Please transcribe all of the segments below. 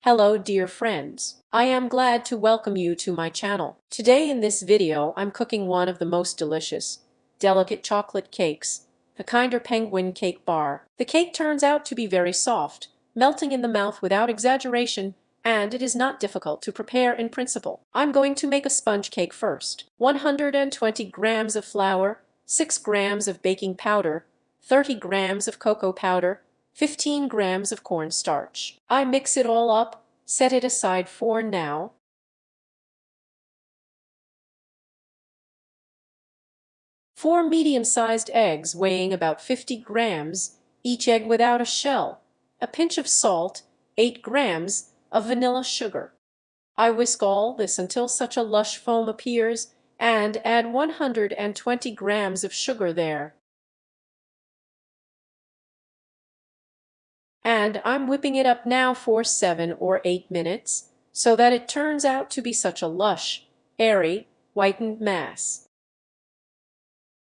Hello dear friends. I am glad to welcome you to my channel. Today in this video I'm cooking one of the most delicious, delicate chocolate cakes, the Kinder Penguin cake bar. The cake turns out to be very soft, melting in the mouth without exaggeration, and it is not difficult to prepare in principle. I'm going to make a sponge cake first. 120 grams of flour, 6 grams of baking powder, 30 grams of cocoa powder, 15 grams of cornstarch. I mix it all up, set it aside for now. Four medium-sized eggs weighing about 50 grams, each egg without a shell, a pinch of salt, 8 grams of vanilla sugar. I whisk all this until such a lush foam appears and add 120 grams of sugar there. And I'm whipping it up now for 7 or 8 minutes, so that it turns out to be such a lush, airy, whitened mass.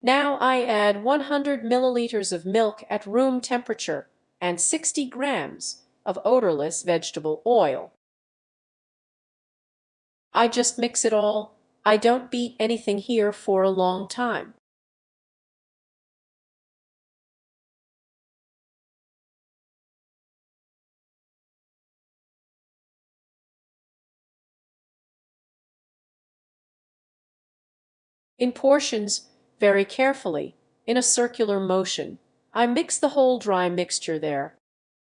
Now I add 100 milliliters of milk at room temperature and 60 grams of odorless vegetable oil. I just mix it all. I don't beat anything here for a long time. In portions, very carefully, in a circular motion, I mix the whole dry mixture there.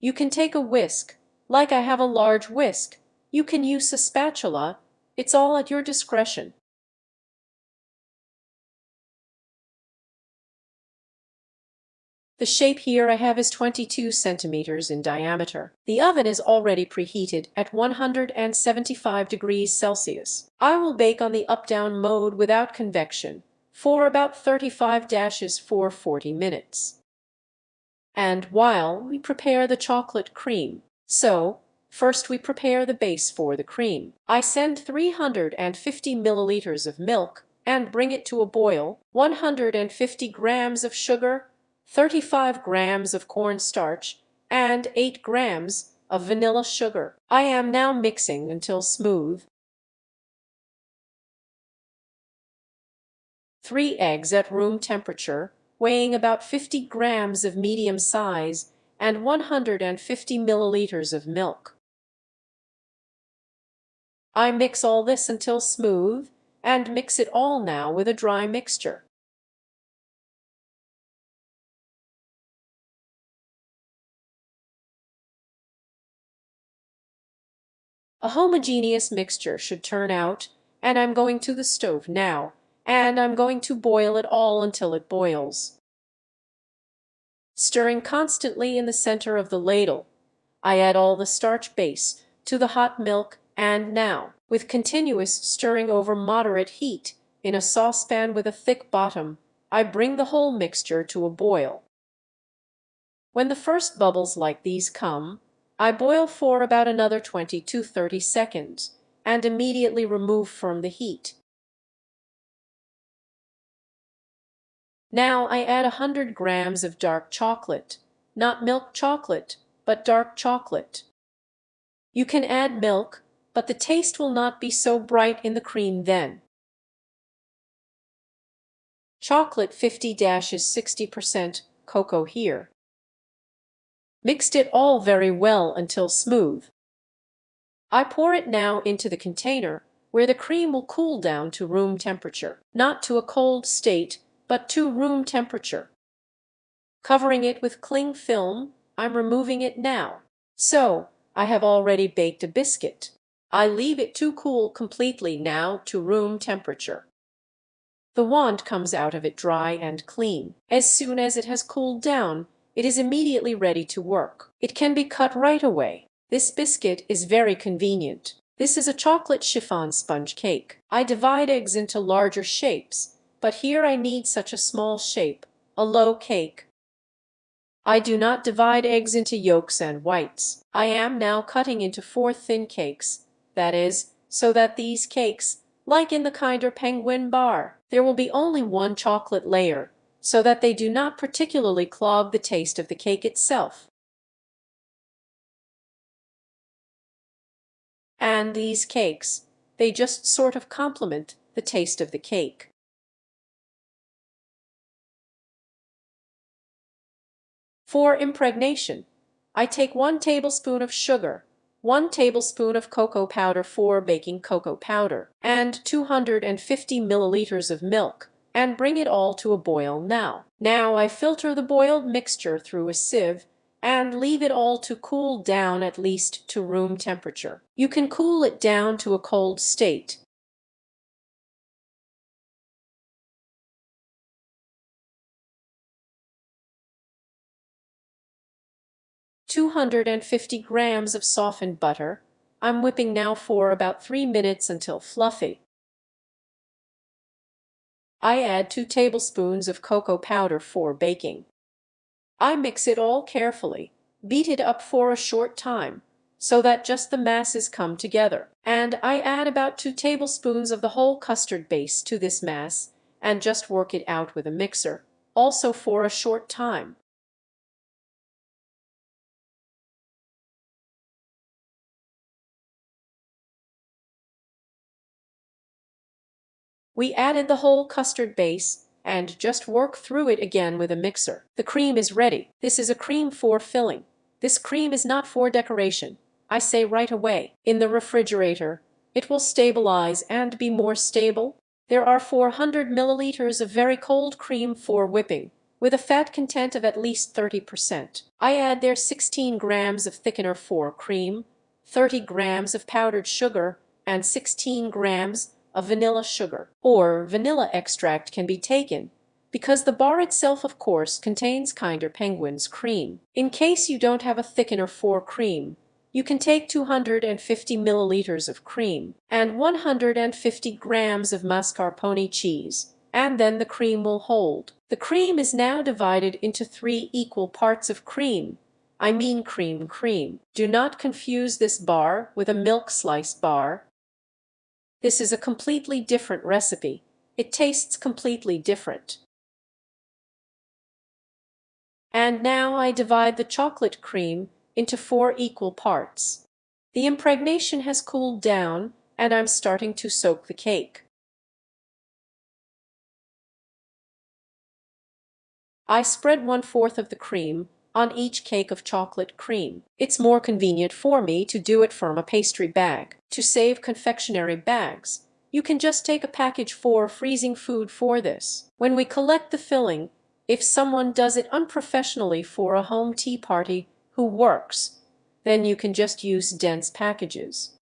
You can take a whisk, like I have a large whisk. You can use a spatula. It's all at your discretion. The shape here I have is 22 centimeters in diameter. The oven is already preheated at 175 degrees Celsius. I will bake on the up-down mode without convection for about 35 for 40 minutes. And while we prepare the chocolate cream, first we prepare the base for the cream. I send 350 milliliters of milk and bring it to a boil, 150 grams of sugar, 35 grams of cornstarch, and 8 grams of vanilla sugar. I am now mixing until smooth. 3 eggs at room temperature, weighing about 50 grams of medium size, and 150 milliliters of milk. I mix all this until smooth, and mix it all now with a dry mixture. A homogeneous mixture should turn out, and I'm going to the stove now, and I'm going to boil it all until it boils. Stirring constantly in the center of the ladle, I add all the starch base to the hot milk, and now, with continuous stirring over moderate heat in a saucepan with a thick bottom, I bring the whole mixture to a boil. When the first bubbles like these come, I boil for about another 20 to 30 seconds and immediately remove from the heat. Now I add 100 grams of dark chocolate, not milk chocolate, but dark chocolate. You can add milk, but the taste will not be so bright in the cream then. Chocolate 50-60%, cocoa here. Mixed it all very well until smooth. I pour it now into the container where the cream will cool down to room temperature, not to a cold state, but to room temperature. Covering it with cling film, I'm removing it now. So, I have already baked a biscuit. I leave it to cool completely now to room temperature. The wand comes out of it dry and clean. As soon as it has cooled down, it is immediately ready to work. It can be cut right away. This biscuit is very convenient. This is a chocolate chiffon sponge cake. I divide eggs into larger shapes, but here I need such a small shape, a low cake. I do not divide eggs into yolks and whites. I am now cutting into 4 thin cakes, that is, so that these cakes, like in the Kinder Penguin bar, there will be only one chocolate layer, so that they do not particularly clog the taste of the cake itself. And these cakes, they just sort of complement the taste of the cake. For impregnation, I take 1 tablespoon of sugar, 1 tablespoon of cocoa powder for baking cocoa powder, and 250 milliliters of milk, and bring it all to a boil now. Now I filter the boiled mixture through a sieve and leave it all to cool down at least to room temperature. You can cool it down to a cold state. "250 grams of softened butter. I'm whipping now for about 3 minutes until fluffy. I add 2 tablespoons of cocoa powder for baking. I mix it all carefully, beat it up for a short time, so that just the masses come together. And I add about 2 tablespoons of the whole custard base to this mass, and just work it out with a mixer, also for a short time. We added the whole custard base, and just work through it again with a mixer. The cream is ready. This is a cream for filling. This cream is not for decoration. I say right away. In the refrigerator, it will stabilize and be more stable. There are 400 milliliters of very cold cream for whipping, with a fat content of at least 30%. I add there 16 grams of thickener for cream, 30 grams of powdered sugar, and 16 grams of vanilla sugar, or vanilla extract can be taken, because the bar itself of course contains Kinder Penguin's cream. In case you don't have a thickener for cream, you can take 250 milliliters of cream and 150 grams of mascarpone cheese, and then the cream will hold. The cream is now divided into 3 equal parts of cream. I mean cream. Do not confuse this bar with a milk slice bar. This is a completely different recipe. It tastes completely different. And now I divide the chocolate cream into 4 equal parts. The impregnation has cooled down, and I'm starting to soak the cake. I spread 1/4 of the cream on each cake of chocolate cream. It's more convenient for me to do it from a pastry bag. To save confectionery bags, you can just take a package for freezing food for this. When we collect the filling, if someone does it unprofessionally for a home tea party who works, then you can just use dense packages.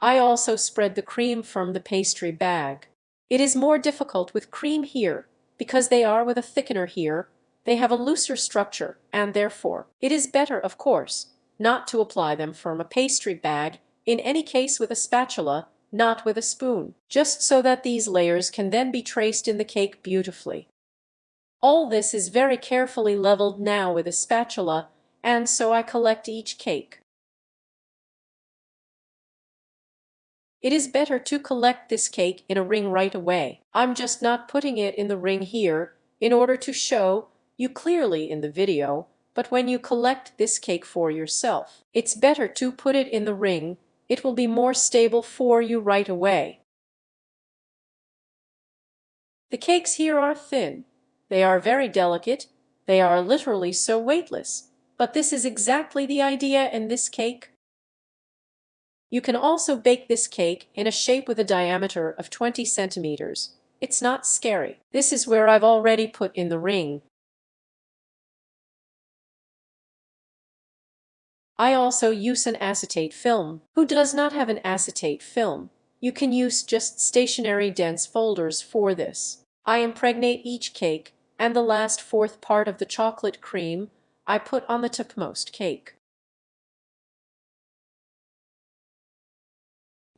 I also spread the cream from the pastry bag. It is more difficult with cream here, because they are with a thickener here. They have a looser structure, and therefore it is better, of course, not to apply them from a pastry bag, in any case with a spatula, not with a spoon, just so that these layers can then be traced in the cake beautifully. All this is very carefully leveled now with a spatula, and so I collect each cake. It is better to collect this cake in a ring right away. I'm just not putting it in the ring here in order to show you clearly in the video, but when you collect this cake for yourself, it's better to put it in the ring. It will be more stable for you right away. The cakes here are thin. They are very delicate. They are literally so weightless. But this is exactly the idea in this cake. You can also bake this cake in a shape with a diameter of 20 centimeters. It's not scary. This is where I've already put in the ring. I also use an acetate film. Who does not have an acetate film? You can use just stationary dense folders for this. I impregnate each cake, and the last 4th part of the chocolate cream I put on the topmost cake.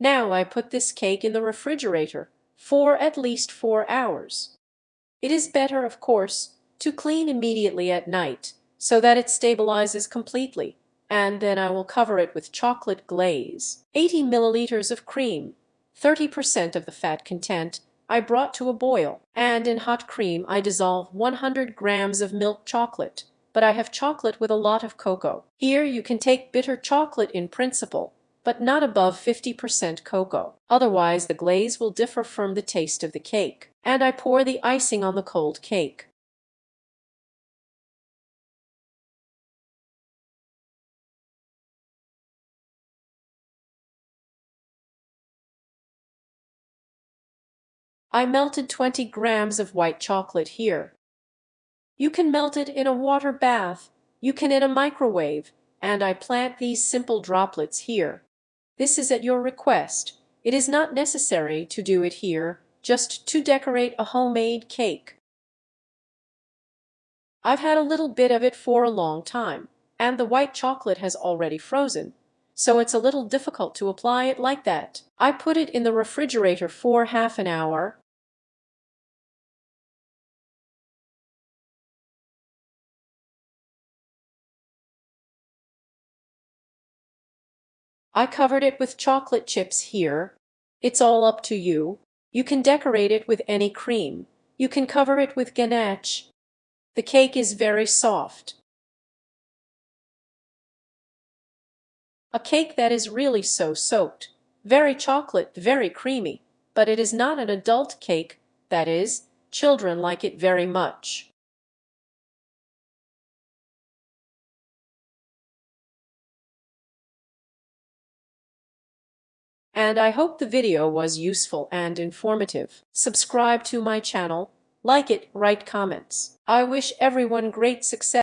Now I put this cake in the refrigerator for at least 4 hours. It is better, of course, to clean immediately at night so that it stabilizes completely, and then I will cover it with chocolate glaze. 80 milliliters of cream, 30% of the fat content, I brought to a boil, and in hot cream I dissolve 100 grams of milk chocolate, but I have chocolate with a lot of cocoa. Here you can take bitter chocolate in principle, but not above 50% cocoa. Otherwise, the glaze will differ from the taste of the cake. And I pour the icing on the cold cake. I melted 20 grams of white chocolate here. You can melt it in a water bath, you can in a microwave, and I plant these simple droplets here. This is at your request. It is not necessary to do it here, just to decorate a homemade cake. I've had a little bit of it for a long time, and the white chocolate has already frozen, so it's a little difficult to apply it like that. I put it in the refrigerator for half an hour. I covered it with chocolate chips here. It's all up to you. You can decorate it with any cream. You can cover it with ganache. The cake is very soft. A cake that is really so soaked. Very chocolate, very creamy. But it is not an adult cake. That is, children like it very much. And I hope the video was useful and informative. Subscribe to my channel, like it, write comments. I wish everyone great success.